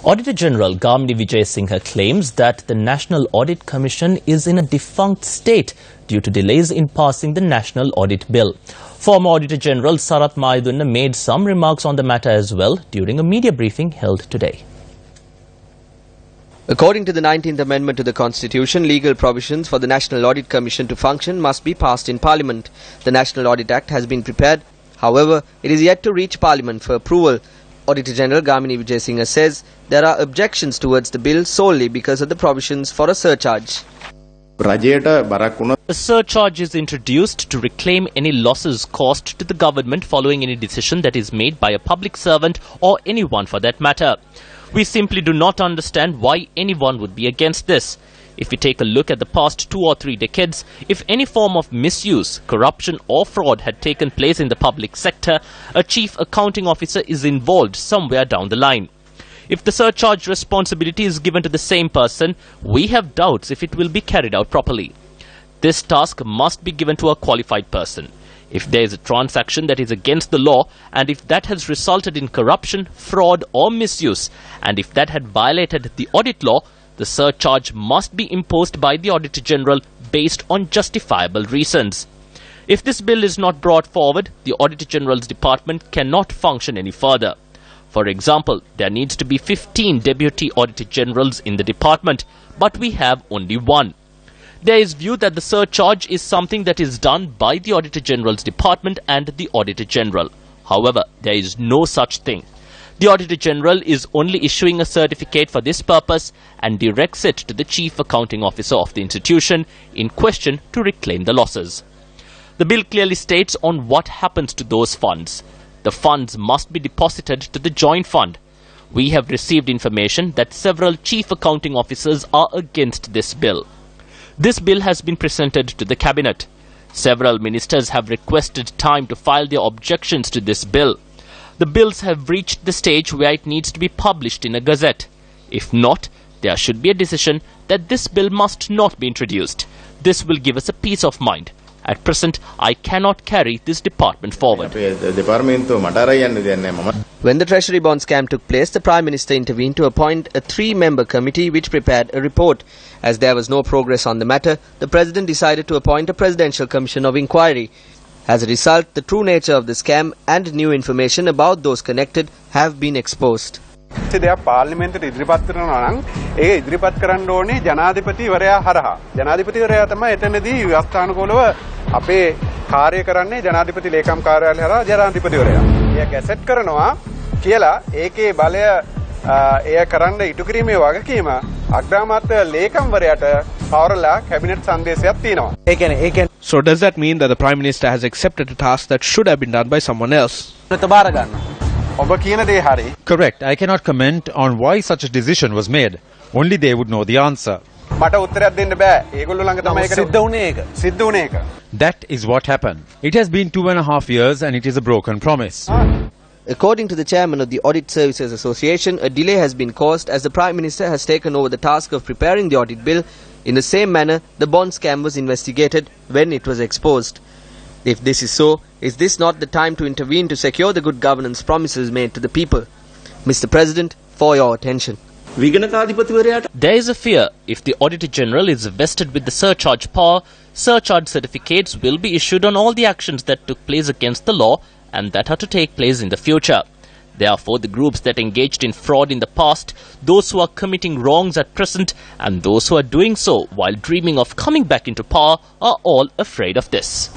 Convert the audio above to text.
Auditor General Gamini Vijayasinghe claims that the National Audit Commission is in a defunct state due to delays in passing the National Audit Bill. Former Auditor General Sarath Maidunna made some remarks on the matter as well during a media briefing held today. According to the 19th Amendment to the Constitution, legal provisions for the National Audit Commission to function must be passed in Parliament. The National Audit Act has been prepared. However, it is yet to reach Parliament for approval. Auditor General Gamini Vijayasinghe says there are objections towards the bill solely because of the provisions for a surcharge. A surcharge is introduced to reclaim any losses caused to the government following any decision that is made by a public servant or anyone for that matter. We simply do not understand why anyone would be against this. If we take a look at the past 2 or 3 decades, if any form of misuse, corruption or fraud had taken place in the public sector, a chief accounting officer is involved somewhere down the line. If the surcharge responsibility is given to the same person, we have doubts if it will be carried out properly. This task must be given to a qualified person. If there is a transaction that is against the law, and if that has resulted in corruption, fraud or misuse, and if that had violated the audit law, the surcharge must be imposed by the Auditor General based on justifiable reasons. If this bill is not brought forward, the Auditor General's department cannot function any further. For example, there needs to be 15 Deputy Auditor Generals in the department, but we have only 1. There is view that the surcharge is something that is done by the Auditor General's department and the Auditor General. However, there is no such thing. The Auditor General is only issuing a certificate for this purpose and directs it to the Chief Accounting Officer of the institution in question to reclaim the losses. The bill clearly states on what happens to those funds. The funds must be deposited to the joint fund. We have received information that several Chief Accounting Officers are against this bill. This bill has been presented to the Cabinet. Several ministers have requested time to file their objections to this bill. The bills have reached the stage where it needs to be published in a gazette. If not, there should be a decision that this bill must not be introduced. This will give us a peace of mind. At present, I cannot carry this department forward. When the Treasury bond scam took place, the Prime Minister intervened to appoint a 3-member committee which prepared a report. As there was no progress on the matter, the President decided to appoint a Presidential Commission of Inquiry. As a result, the true nature of the scam and new information about those connected have been exposed. දෙයක් පාර්ලිමේන්තුවට ඉදිරිපත් කරනවා නම් ඒ ඉදිරිපත් කරන්න ඕනේ ජනාධිපතිවරයා හරහා. ජනාධිපතිවරයා තමයි එතනදී ව්‍යවස්ථානුකූලව අපේ කාර්ය කරන්නේ ජනාධිපති ලේකම් කාර්යාලය හරහා ජනාධිපතිවරයා. එයා ගැසට් කරනවා කියලා ඒකේ බලය එයා කරන්න ඉටු කිරීමේ වගකීම අග්‍රාමාත්‍ය ලේකම්වරයාට පවරලා කැබිනට් සංදේශයක් තියෙනවා. So does that mean that the Prime Minister has accepted a task that should have been done by someone else? Correct. I cannot comment on why such a decision was made. Only they would know the answer. That is what happened. It has been 2.5 years and it is a broken promise. According to the chairman of the Audit Services Association, a delay has been caused as the Prime Minister has taken over the task of preparing the audit bill. In the same manner, the bond scam was investigated when it was exposed. If this is so, is this not the time to intervene to secure the good governance promises made to the people? Mr. President, for your attention. There is a fear if the Auditor General is vested with the surcharge power, surcharge certificates will be issued on all the actions that took place against the law and that are to take place in the future. Therefore, the groups that engaged in fraud in the past, those who are committing wrongs at present, and those who are doing so while dreaming of coming back into power are all afraid of this.